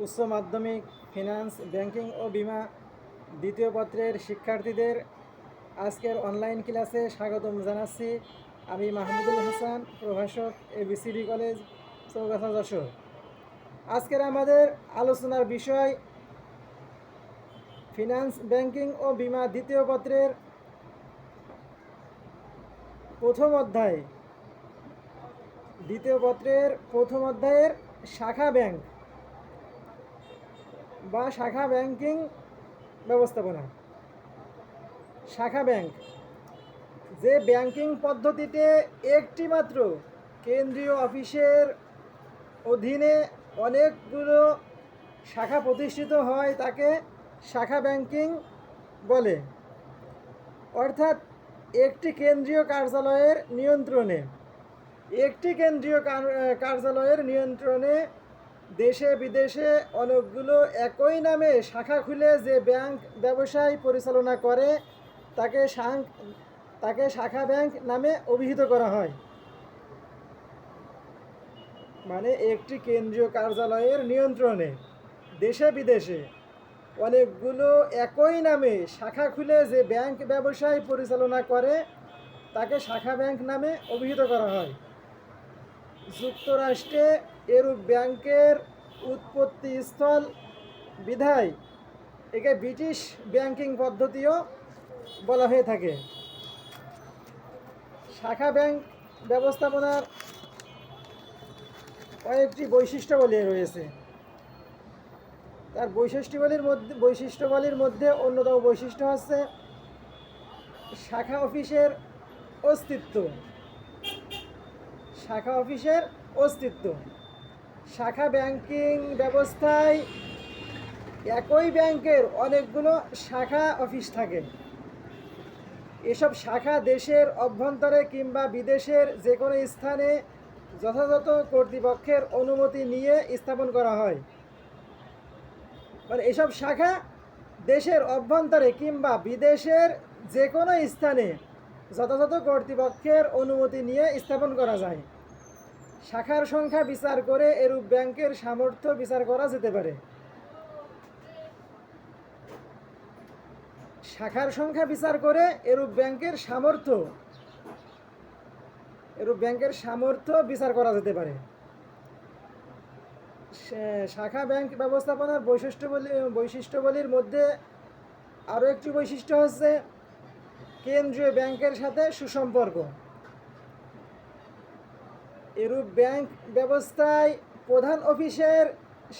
উচ্চ মাধ্যমিক finance banking ও বিমা দ্বিতীয় পত্রের শিক্ষার্থীদের আজকের অনলাইন ক্লাসে স্বাগতম জানাচ্ছি। আমি মাহমুদুল হাসান, প্রভাষক, এবিসিডি কলেজ, চৌগাছা, যশোর। আজকের আমাদের আলোচনার বিষয় ফিনান্স ব্যাংকিং ও বিমা দ্বিতীয় পত্রের প্রথম অধ্যায়, দ্বিতীয় পত্রের প্রথম অধ্যায়ের শাখা ব্যাংক বা শাখা ব্যাংকিং ব্যবস্থাপনা। শাখা ব্যাংক যে ব্যাংকিং পদ্ধতিতে একটি মাত্র কেন্দ্রীয় অফিসের অধীনে অনেকগুলো শাখা প্রতিষ্ঠিত হয় তাকে শাখা ব্যাংকিং বলে। অর্থাৎ একটি কেন্দ্রীয় কার্যালয়ের নিয়ন্ত্রণে দেশে বিদেশে অনেকগুলো একই নামে শাখা খুলে যে ব্যাংক ব্যবসায় পরিচালনা করে তাকে শাখা ব্যাংক নামে অভিহিত করা হয়। মানে একটি কেন্দ্রীয় কার্যালয়ের নিয়ন্ত্রণে দেশে বিদেশে অনেকগুলো একই নামে শাখা খুলে যে ব্যাংক ব্যবসায় পরিচালনা করে তাকে শাখা ব্যাংক নামে অভিহিত করা হয়। যুক্তরাষ্ট্রে এরূপ ব্যাংকের উৎপত্তি স্থল বিধায় একে ব্রিটিশ ব্যাংকিং পদ্ধতিও বলা হয়ে থাকে। শাখা ব্যাংক ব্যবস্থাপনার কয়েকটি বৈশিষ্ট্যাবলী রয়েছে। তার বৈশিষ্ট্যাবলীর মধ্যে অন্যতম বৈশিষ্ট্য হচ্ছে শাখা অফিসের অস্তিত্ব। শাখা ব্যাংকিং ব্যবস্থায় একই ব্যাংকের অনেকগুলো শাখা অফিস থাকে। এসব শাখা দেশের অভ্যন্তরে কিংবা বিদেশের যে কোনো স্থানে যথাযথ কর্তৃপক্ষের অনুমতি নিয়ে স্থাপন করা হয়। মানে এসব শাখা দেশের অভ্যন্তরে কিংবা বিদেশের যে কোনো স্থানে যথাযথ কর্তৃপক্ষের অনুমতি নিয়ে স্থাপন করা যায়। শাখার সংখ্যা বিচার করে এরূপ ব্যাংকের সামর্থ্য বিচার করা যেতে পারে। শাখার সংখ্যা বিচার করে এরূপ ব্যাংকের সামর্থ্য বিচার করা যেতে পারে। শাখা ব্যাংক ব্যবস্থাপনার বৈশিষ্ট্যবলীর মধ্যে আরও একটি বৈশিষ্ট্য হচ্ছে কেন্দ্রীয় ব্যাংকের সাথে সুসম্পর্ক। এরূপ ব্যাংক ব্যবস্থায় প্রধান অফিসের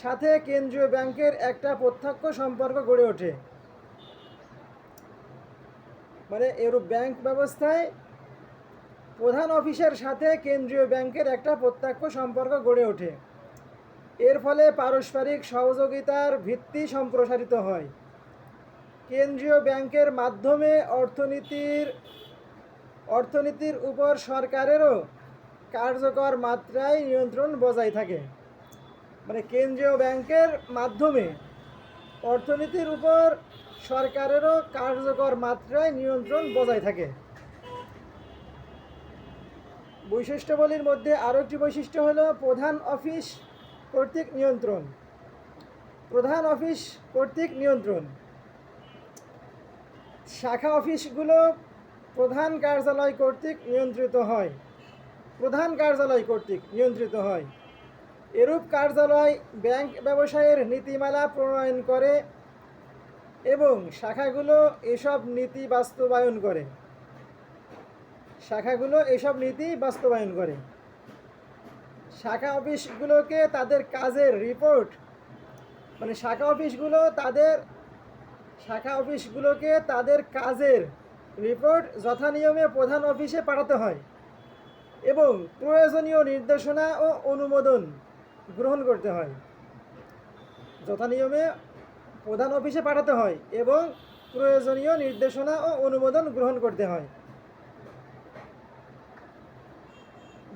সাথে কেন্দ্রীয় ব্যাংকের একটা প্রত্যক্ষ সম্পর্ক গড়ে ওঠে। মানে এরূপ ব্যাংক ব্যবস্থায় প্রধান অফিসের সাথে কেন্দ্রীয় ব্যাংকের একটা প্রত্যক্ষ সম্পর্ক গড়ে ওঠে। এর ফলে পারস্পরিক সহযোগিতার ভিত্তি সম্প্রসারিত হয়। কেন্দ্রীয় ব্যাংকের মাধ্যমে অর্থনীতির উপর সরকারেরও কার্যকর মাত্রায় নিয়ন্ত্রণ বজায় থাকে। মানে কেন্দ্রীয় ব্যাংকের মাধ্যমে অর্থনীতির উপর সরকারেরও কার্যকর মাত্রায় নিয়ন্ত্রণ বজায় থাকে। বৈশিষ্ট্যাবলীর মধ্যে আরও একটি বৈশিষ্ট্য হলো প্রধান অফিস কর্তৃক নিয়ন্ত্রণ। শাখা অফিসগুলো প্রধান কার্যালয় কর্তৃক নিয়ন্ত্রিত হয়। এরূপ কার্যালয় ব্যাংক ব্যবসায়ের নীতিমালা প্রণয়ন করে এবং শাখাগুলো এসব নীতি বাস্তবায়ন করে। শাখা অফিসগুলোকে তাদের কাজের রিপোর্ট যথানিয়মে প্রধান অফিসে পাঠাতে হয় এবং প্রয়োজনীয় নির্দেশনা ও অনুমোদন গ্রহণ করতে হয়।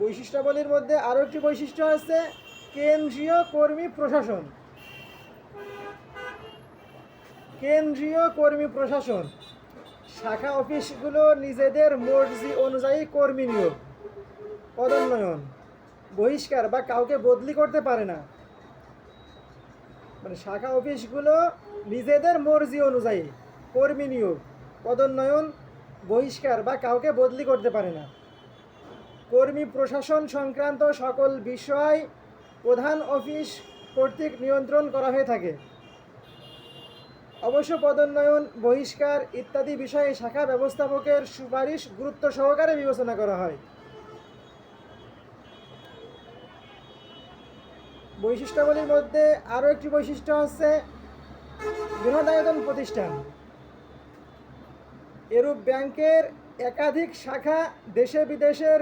বৈশিষ্ট্যাবলীর মধ্যে আরও একটি বৈশিষ্ট্য হচ্ছে কেন্দ্রীয় কর্মী প্রশাসন। শাখা অফিসগুলো নিজেদের মর্জি অনুযায়ী কর্মী নিয়োগ, পদোন্নয়ন, বহিষ্কার বা কাউকে বদলি করতে পারে না। মানে শাখা অফিসগুলো নিজেদের মর্জি অনুযায়ী কর্মী নিয়োগ, পদোন্নয়ন, বহিষ্কার বা কাউকে বদলি করতে পারে না। কর্মী প্রশাসন সংক্রান্ত সকল বিষয় প্রধান অফিস কর্তৃক নিয়ন্ত্রণ করা হয়ে থাকে। অবশ্য পদোন্নয়ন, বহিষ্কার ইত্যাদি বিষয়ে শাখা ব্যবস্থাপকের সুপারিশ গুরুত্ব সহকারে বিবেচনা করা হয়। বৈশিষ্ট্যাবলীর মধ্যে আরও একটি বৈশিষ্ট্য হচ্ছে বৃহদায়তন প্রতিষ্ঠান। এরূপ ব্যাংকের একাধিক শাখা দেশে বিদেশের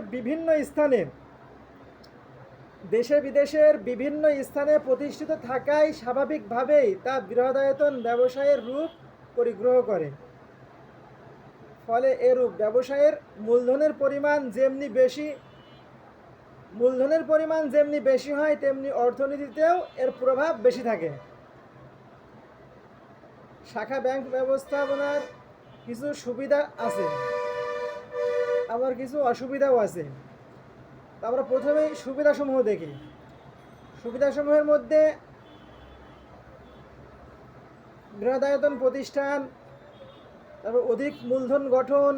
বিভিন্ন স্থানে প্রতিষ্ঠিত থাকায় স্বাভাবিকভাবেই তা বৃহদায়তন ব্যবসায়ের রূপ পরিগ্রহ করে। ফলে এরূপ ব্যবসায়ের মূলধনের পরিমাণ যেমনি বেশি হয় তেমনি অর্থনীতিতেও এর প্রভাব বেশি থাকে। শাখা ব্যাংক ব্যবস্থাপনার কিছু সুবিধা আছে, আবার কিছু অসুবিধাও আছে। আমরা প্রথমেই সুবিধাসমূহ দেখি। সুবিধাসমূহের মধ্যে বৃহদায়তন প্রতিষ্ঠান, তারপর অধিক মূলধন গঠন,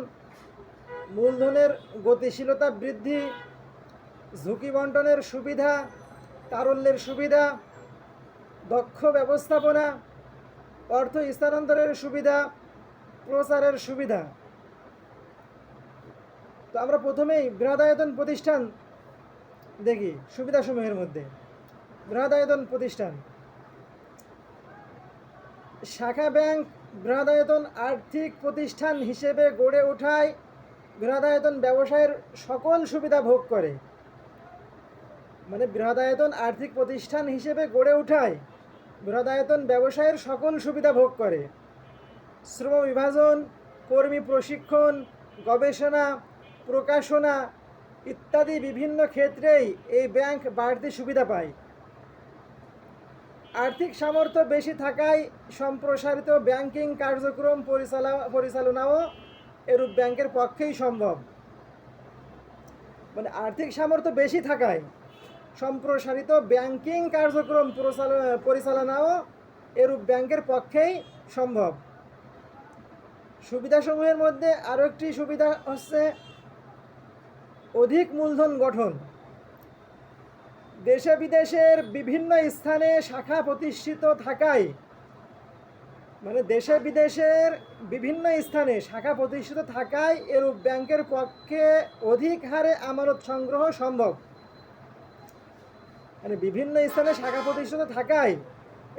মূলধনের গতিশীলতা বৃদ্ধি, ঝুঁকি বন্টনের সুবিধা, তারল্যের সুবিধা, দক্ষ ব্যবস্থাপনা, অর্থ স্থানান্তরের সুবিধা, প্রচারের সুবিধা। তো আমরা প্রথমেই বৃহদায়তন প্রতিষ্ঠান দেখি। সুবিধাসমূহের মধ্যে বৃহদায়তন প্রতিষ্ঠান, শাখা ব্যাংক বৃহদায়তন আর্থিক প্রতিষ্ঠান হিসেবে গড়ে ওঠায় বৃহদায়তন ব্যবসায়ের সকল সুবিধা ভোগ করে। মানে বৃহদায়তন আর্থিক প্রতিষ্ঠান হিসেবে গড়ে ওঠায় বৃহদায়তন ব্যবসায়ের সকল সুবিধা ভোগ করে। শ্রম বিভাজন, কর্মী প্রশিক্ষণ, গবেষণা, প্রকাশনা ইত্যাদি বিভিন্ন ক্ষেত্রেই এই ব্যাংক বাড়তি সুবিধা পায়। আর্থিক সামর্থ্য বেশি থাকায় সম্প্রসারিত ব্যাংকিং কার্যক্রম পরিচালনাও এরূপ ব্যাংকের পক্ষেই সম্ভব। মানে আর্থিক সামর্থ্য বেশি থাকায় সম্প্রসারিত ব্যাংকিং কার্যক্রম পরিচালনাও এরূপ ব্যাংকের পক্ষেই সম্ভব। সুবিধাসমূহের মধ্যে আরও একটি সুবিধা হচ্ছে অধিক মূলধন গঠন। দেশে বিদেশের বিভিন্ন স্থানে শাখা প্রতিষ্ঠিত থাকায়, মানে দেশে বিদেশের বিভিন্ন স্থানে শাখা প্রতিষ্ঠিত থাকায় এরূপ ব্যাংকের পক্ষে অধিক হারে আমানত সংগ্রহ সম্ভব। মানে বিভিন্ন স্থানে শাখা প্রতিষ্ঠিত থাকায়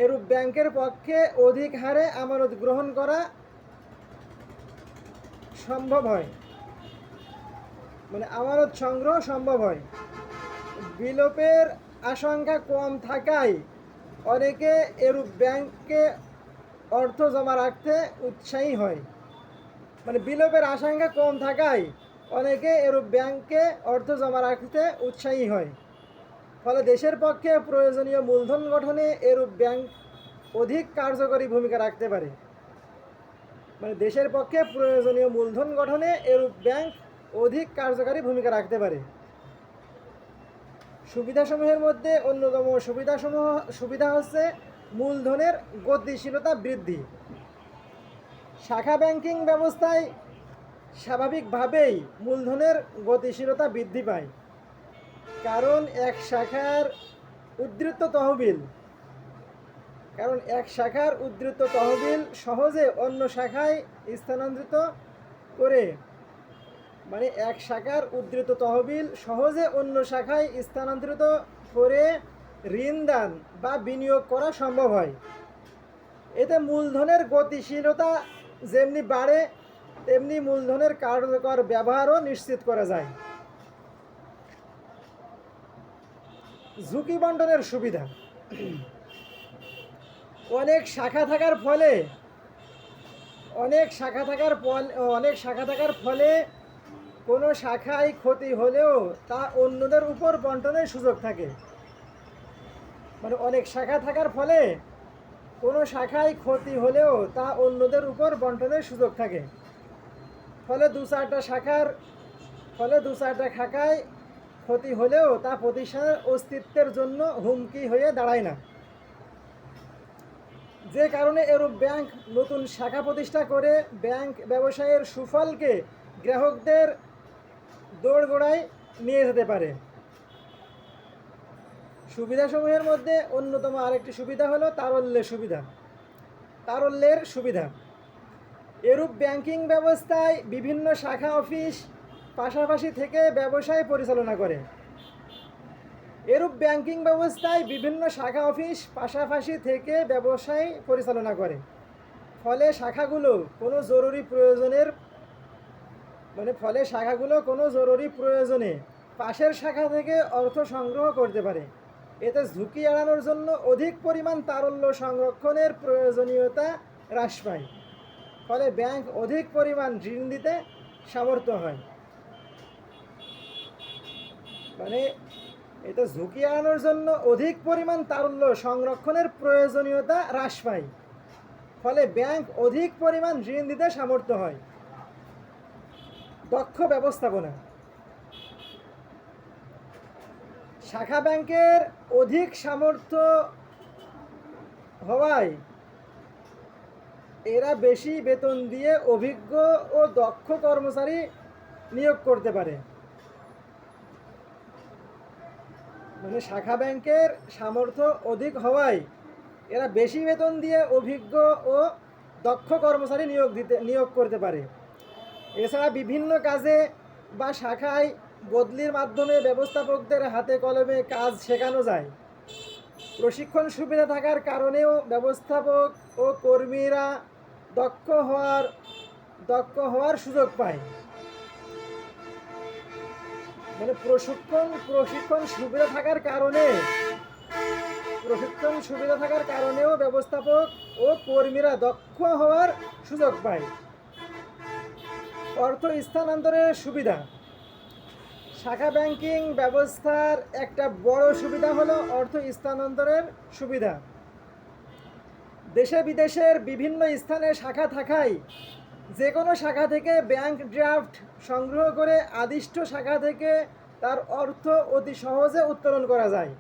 এরূপ ব্যাংকের পক্ষে অধিক হারে আমানত গ্রহণ করা সম্ভব হয়, মানে আমানত সংগ্রহ সম্ভব হয়। বিলোপের আশঙ্কা কম থাকায় অনেকে এরূপ ব্যাংকে অর্থ জমা রাখতে উৎসাহী হয়। মানে বিলোপের আশঙ্কা কম থাকায় অনেকে এরূপ ব্যাংকে অর্থ জমা রাখতে উৎসাহী হয়। ফলে দেশের পক্ষে প্রয়োজনীয় মূলধন গঠনে এরূপ ব্যাংক অধিক কার্যকরী ভূমিকা রাখতে পারে। মানে দেশের পক্ষে প্রয়োজনীয় মূলধন গঠনে এরূপ ব্যাংক অধিক কার্যকারী ভূমিকা রাখতে পারে। সুবিধাসমূহের মধ্যে অন্যতম সুবিধা হচ্ছে মূলধনের গতিশীলতা বৃদ্ধি। শাখা ব্যাংকিং ব্যবস্থায় স্বাভাবিকভাবেই মূলধনের গতিশীলতা বৃদ্ধি পায়, কারণ এক শাখার উদ্ধৃত তহবিল সহজে অন্য শাখায় স্থানান্তরিত করে, মানে এক শাখার উদ্ধৃত তহবিল সহজে অন্য শাখায় স্থানান্তরিত করে ঋণদান বা বিনিয়োগ করা সম্ভব হয়। এতে মূলধনের গতিশীলতা যেমনি বাড়ে তেমনি মূলধনের কার্যকর ব্যবহারও নিশ্চিত করা যায়। ঝুঁকি বন্টনের সুবিধা। অনেক শাখা থাকার ফলে কোনো শাখায় ক্ষতি হলেও তা অন্যদের উপর বন্টনের সুযোগ থাকে। মানে অনেক শাখা থাকার ফলে কোনো শাখায় ক্ষতি হলেও তা অন্যদের উপর বন্টনের সুযোগ থাকে। ফলে দু চারটা শাখায় ক্ষতি হলেও তা প্রতিষ্ঠানের অস্তিত্বের জন্য হুমকি হয়ে দাঁড়ায় না। যে কারণে এরূপ ব্যাংক নতুন শাখা প্রতিষ্ঠা করে ব্যাংক ব্যবসায়ের সুফলকে গ্রাহকদের দোরগোড়ায় নিয়ে যেতে পারে। সুবিধাসমূহের মধ্যে অন্যতম আরেকটি সুবিধা হলো তারল্যের সুবিধা। এরূপ ব্যাংকিং ব্যবস্থায় বিভিন্ন শাখা অফিস পাশাপাশি থেকে ব্যবসায় পরিচালনা করে। এরূপ ব্যাংকিং ব্যবস্থায় বিভিন্ন শাখা অফিস পাশাপাশি থেকে ব্যবসায় পরিচালনা করে। ফলে শাখাগুলো কোনো জরুরি প্রয়োজনে পাশের শাখা থেকে অর্থ সংগ্রহ করতে পারে। এতে ঝুঁকি এড়ানোর জন্য অধিক পরিমাণ তারল্য সংরক্ষণের প্রয়োজনীয়তা হ্রাস পায়। ফলে ব্যাংক অধিক পরিমাণ ঋণ দিতে সামর্থ্য হয়। এতে ঝুঁকি এড়ানোর জন্য অধিক পরিমাণ তারল্য সংরক্ষণের প্রয়োজনীয়তা হ্রাস পায়। ফলে ব্যাংক অধিক পরিমাণ ঋণ দিতে সামর্থ্য হয়। দক্ষ ব্যবস্থাপনা। শাখা ব্যাংকের অধিক সামর্থ্য হওয়ায় এরা বেশি বেতন দিয়ে অভিজ্ঞ ও দক্ষ কর্মচারী নিয়োগ করতে পারে। শাখা ব্যাংকের সামর্থ্য অধিক হওয়ায় এরা বেশি বেতন দিয়ে অভিজ্ঞ ও দক্ষ কর্মচারী নিয়োগ করতে পারে। এছাড়া বিভিন্ন কাজে বা শাখায় বদলির মাধ্যমে ব্যবস্থাপকদের হাতে কলমে কাজ শেখানো যায়। প্রশিক্ষণ সুবিধা থাকার কারণেও ব্যবস্থাপক ও কর্মীরা দক্ষ হওয়ার সুযোগ পায়। প্রশিক্ষণ সুবিধা থাকার কারণেও ব্যবস্থাপক ও কর্মীরা দক্ষ হওয়ার সুযোগ পায়। অর্থ স্থানান্তরের সুবিধা। শাখা ব্যাংকিং ব্যবস্থার একটা বড় সুবিধা হলো অর্থ স্থানান্তরের সুবিধা। দেশে বিদেশের বিভিন্ন স্থানে শাখা থাকায় যে কোনো শাখা থেকে ব্যাংক ড্রাফট সংগ্রহ করে আদিষ্ট শাখা থেকে তার অর্থ অতি সহজে উত্তোলন করা যায়।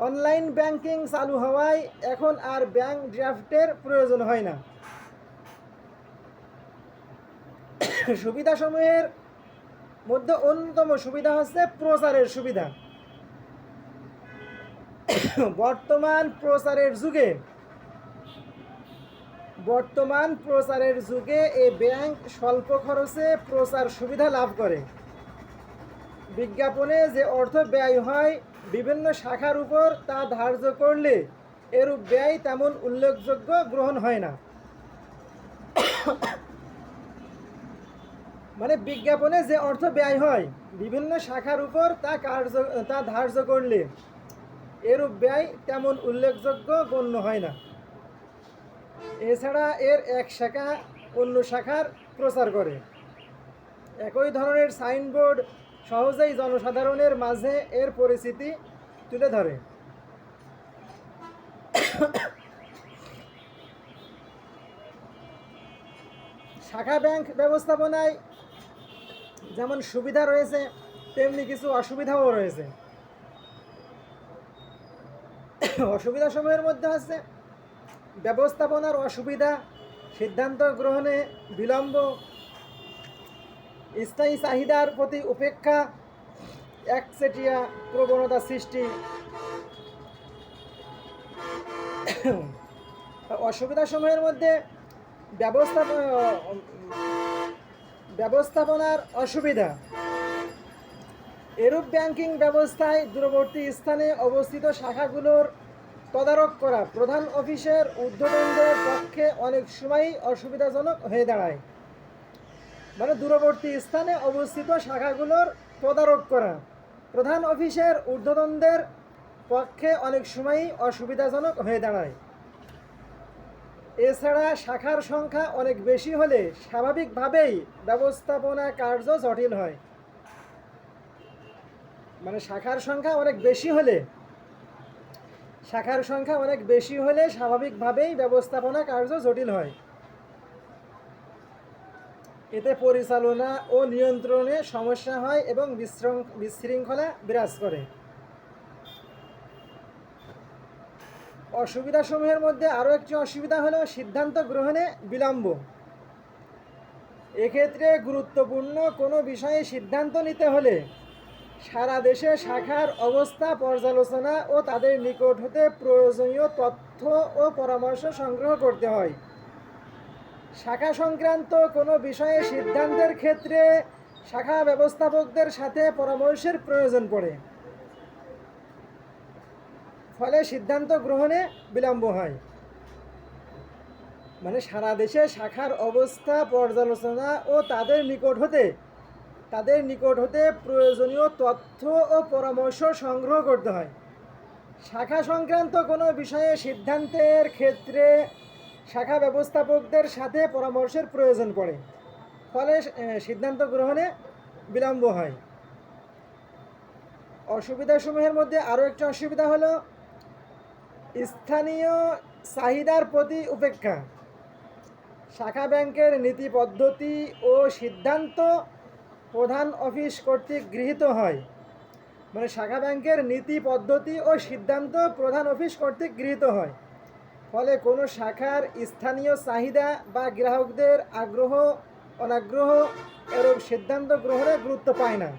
অনলাইন ব্যাংকিং চালু হওয়ায় এখন আর ব্যাংক ড্রাফটের প্রয়োজন হয় না। সুবিধাসমূহের মধ্যে অন্যতম সুবিধা হচ্ছে প্রচারের সুবিধা। বর্তমান প্রচারের যুগে এই ব্যাংক স্বল্প খরচে প্রচার সুবিধা লাভ করে। বিজ্ঞাপনে যে অর্থ ব্যয় হয় বিভিন্ন শাখার উপর তা ধার্য করলে এরূপ ব্যয় তেমন উল্লেখযোগ্য গ্রহণ হয় না। বিজ্ঞাপনে যে অর্থ ব্যয় হয় বিভিন্ন শাখার উপর তা ধার্য করলে এরূপ ব্যয় তেমন উল্লেখযোগ্য গণ্য হয় না। এছাড়া এর এক শাখা অন্য শাখার প্রচার করে। একই ধরনের সাইনবোর্ড সহজেই জনসাধারণের মাঝে এর পরিচিতি তুলে ধরে। শাখা ব্যাংক ব্যবস্থাপনায় যেমন সুবিধা রয়েছে তেমনি কিছু অসুবিধাও রয়েছে। অসুবিধাসমূহের মধ্যে আছে ব্যবস্থাপনার অসুবিধা, সিদ্ধান্ত গ্রহণে বিলম্ব, স্থায়ী চাহিদার প্রতি উপেক্ষা, একচেটিয়া প্রবণতা সৃষ্টি। অসুবিধাসমূহের মধ্যে ব্যবস্থাপনার অসুবিধা। এরূপ ব্যাংকিং ব্যবস্থায় দূরবর্তী স্থানে অবস্থিত শাখাগুলোর তদারক করা প্রধান অফিসের ঊর্ধ্বতনদের পক্ষে অনেক সময়ই অসুবিধাজনক হয়ে দাঁড়ায়। দূরবর্তী স্থানে অবস্থিত শাখাগুলোর তদারক করা প্রধান অফিসের ঊর্ধ্বতনদের পক্ষে অনেক সময়ই অসুবিধাজনক হয়ে দাঁড়ায়। এছাড়া শাখার সংখ্যা অনেক বেশি হলে স্বাভাবিকভাবেই ব্যবস্থাপনা কার্য জটিল হয়। শাখার সংখ্যা অনেক বেশি হলে স্বাভাবিকভাবেই ব্যবস্থাপনা কার্য জটিল হয়। এতে পরিচালনা ও নিয়ন্ত্রণে সমস্যা হয় এবং বিশৃঙ্খলা বিরাজ করে। অসুবিধাসমূহের মধ্যে আরও একটি অসুবিধা হলো সিদ্ধান্ত গ্রহণে বিলম্ব। এক্ষেত্রে গুরুত্বপূর্ণ কোনো বিষয়ে সিদ্ধান্ত নিতে হলে সারা দেশে শাখার অবস্থা পর্যালোচনা ও তাদের নিকট হতে প্রয়োজনীয় তথ্য ও পরামর্শ সংগ্রহ করতে হয়। শাখা সংক্রান্ত কোনো বিষয়ে সিদ্ধান্তের ক্ষেত্রে শাখা ব্যবস্থাপকদের সাথে পরামর্শের প্রয়োজন পড়ে, ফলে সিদ্ধান্ত গ্রহণে বিলম্ব হয়। মানে সারা দেশে শাখার অবস্থা পর্যালোচনা ও তাদের নিকট হতে প্রয়োজনীয় তথ্য ও পরামর্শ সংগ্রহ করতে হয়। শাখা সংক্রান্ত কোনো বিষয়ে সিদ্ধান্তের ক্ষেত্রে শাখা ব্যবস্থাপকদের সাথে পরামর্শের প্রয়োজন পড়ে, ফলে সিদ্ধান্ত গ্রহণে বিলম্ব হয়। অসুবিধাসমূহের মধ্যে আরও একটি অসুবিধা হলো স্থানীয় চাহিদার প্রতি উপেক্ষা। শাখা ব্যাংকের নীতি পদ্ধতি ও সিদ্ধান্ত প্রধান অফিস কর্তৃক গৃহীত হয়। মানে শাখা ব্যাংকের নীতি পদ্ধতি ও সিদ্ধান্ত প্রধান অফিস কর্তৃক গৃহীত হয়, ফলে কোনো শাখার স্থানীয় চাহিদা বা গ্রাহকদের আগ্রহ অনাগ্রহ এরূপ সিদ্ধান্ত গ্রহণে গুরুত্ব পায় না।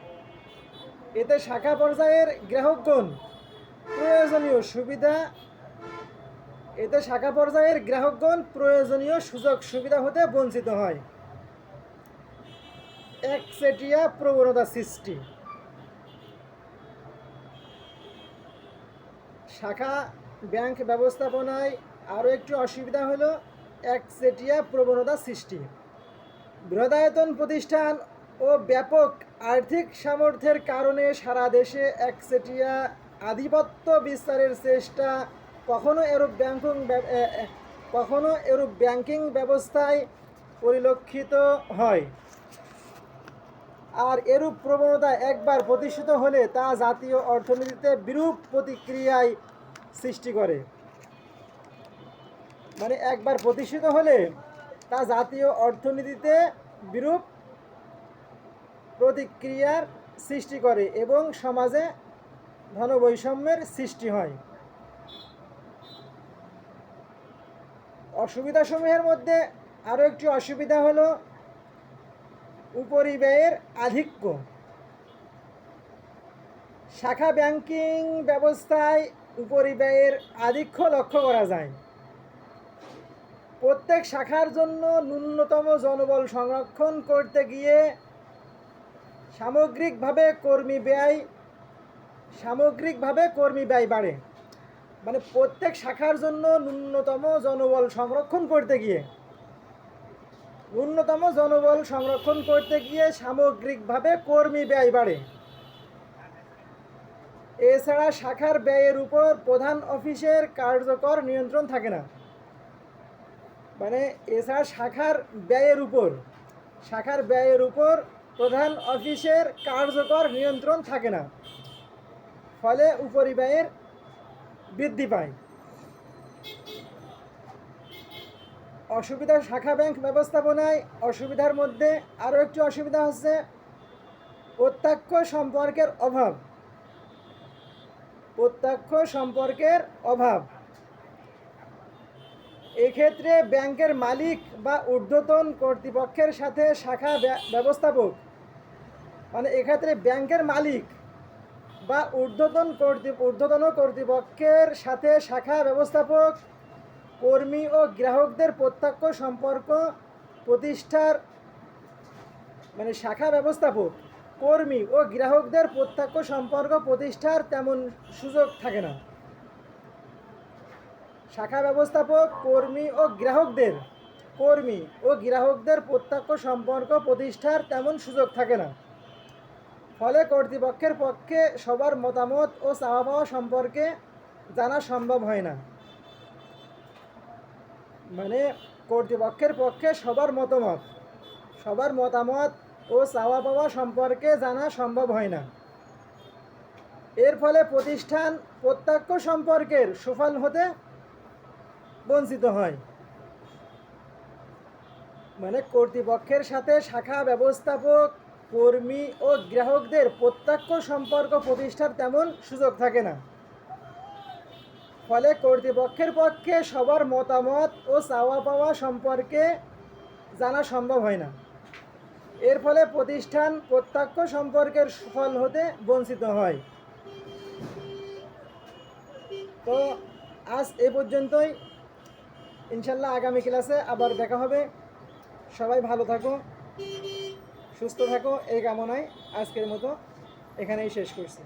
এতে শাখা পর্যায়ের গ্রাহকগণ প্রয়োজনীয় সুযোগ সুবিধা হতে বঞ্চিত হয়। একচেটিয়া প্রবণতা সৃষ্টি। শাখা ব্যাংক ব্যবস্থাপনায় আরও একটি অসুবিধা হলো একচেটিয়া প্রবণতা সৃষ্টি। বৃহদায়তন প্রতিষ্ঠান ও ব্যাপক আর্থিক সামর্থ্যের কারণে সারা দেশে একচেটিয়া আধিপত্য বিস্তারের চেষ্টা কখনো এরূপ ব্যাংকিং ব্যবস্থায় পরিলক্ষিত হয়। আর এরূপ প্রবণতা একবার প্রতিষ্ঠিত হলে তা জাতীয় অর্থনীতিতে বিরূপ প্রতিক্রিয়ায় সৃষ্টি করে। মানে একবার প্রতিষ্ঠিত হলে তা জাতীয় অর্থনীতিতে বিরূপ প্রতিক্রিয়ার সৃষ্টি করে এবং সমাজে ধনবৈষম্যের সৃষ্টি হয়। অসুবিধাসমূহের মধ্যে আরও একটি অসুবিধা হলো উপরিব্যয়ের আধিক্য। শাখা ব্যাংকিং ব্যবস্থায় উপরিব্যয়ের আধিক্য লক্ষ্য করা যায়। প্রত্যেক শাখার জন্য ন্যূনতম জনবল সংরক্ষণ করতে গিয়ে সামগ্রিকভাবে কর্মী ব্যয় বাড়ে। মানে প্রত্যেক শাখার জন্য ন্যূনতম জনবল সংরক্ষণ করতে গিয়ে সামগ্রিকভাবে কর্মী ব্যয় বাড়ে। এছাড়া শাখার ব্যয়ের উপর প্রধান অফিসের কার্যকর নিয়ন্ত্রণ থাকে না। মানে এছাড়া শাখার ব্যয়ের উপর প্রধান অফিসের কার্যকর নিয়ন্ত্রণ থাকে না, ফলে উপরিব্যয়ের বৃদ্ধি পায়। অসুবিধা শাখা ব্যাংক ব্যবস্থাপনায় অসুবিধার মধ্যে আরও একটি অসুবিধা হচ্ছে প্রত্যক্ষ সম্পর্কের অভাব। এক্ষেত্রে ব্যাংকের মালিক বা ঊর্ধ্বতন কর্তৃপক্ষের সাথে শাখা ব্যবস্থাপক বা ঊর্ধ্বতন কর্তৃপক্ষের সাথে শাখা ব্যবস্থাপক কর্মী ও গ্রাহকদের প্রত্যক্ষ সম্পর্ক প্রতিষ্ঠার শাখা ব্যবস্থাপক কর্মী ও গ্রাহকদের প্রত্যক্ষ সম্পর্ক প্রতিষ্ঠার তেমন সুযোগ থাকে না। শাখা ব্যবস্থাপক কর্মী ও গ্রাহকদের প্রত্যক্ষ সম্পর্ক প্রতিষ্ঠার তেমন সুযোগ থাকে না, ফলে কর্তৃপক্ষের পক্ষে সবার মতামত ও চাওয়া পাওয়া সম্পর্কে জানা সম্ভব হয় না। মানে কর্তৃপক্ষের পক্ষে সবার মতামত ও চাওয়া পাওয়া সম্পর্কে জানা সম্ভব হয় না। এর ফলে প্রতিষ্ঠান প্রত্যক্ষ সম্পর্কের সুফল হতে বঞ্চিত হয়। মানে কর্তৃপক্ষের সাথে শাখা ব্যবস্থাপক কর্মী ও গ্রাহকদের প্রত্যক্ষ সম্পর্ক প্রতিষ্ঠার তেমন সুযোগ থাকে না, ফলে কর্তৃপক্ষের পক্ষে সবার মতামত ও চাওয়া পাওয়া সম্পর্কে জানা সম্ভব হয় না। এর ফলে প্রতিষ্ঠান প্রত্যক্ষ সম্পর্কের ফল হতে বঞ্চিত হয়। তো আজ এ পর্যন্তই, ইনশাল্লাহ আগামী ক্লাসে আবার দেখা হবে। সবাই ভালো থাকো, সুস্থ থাকো, এই কামনায় আজকের মতো এখানেই শেষ করছি।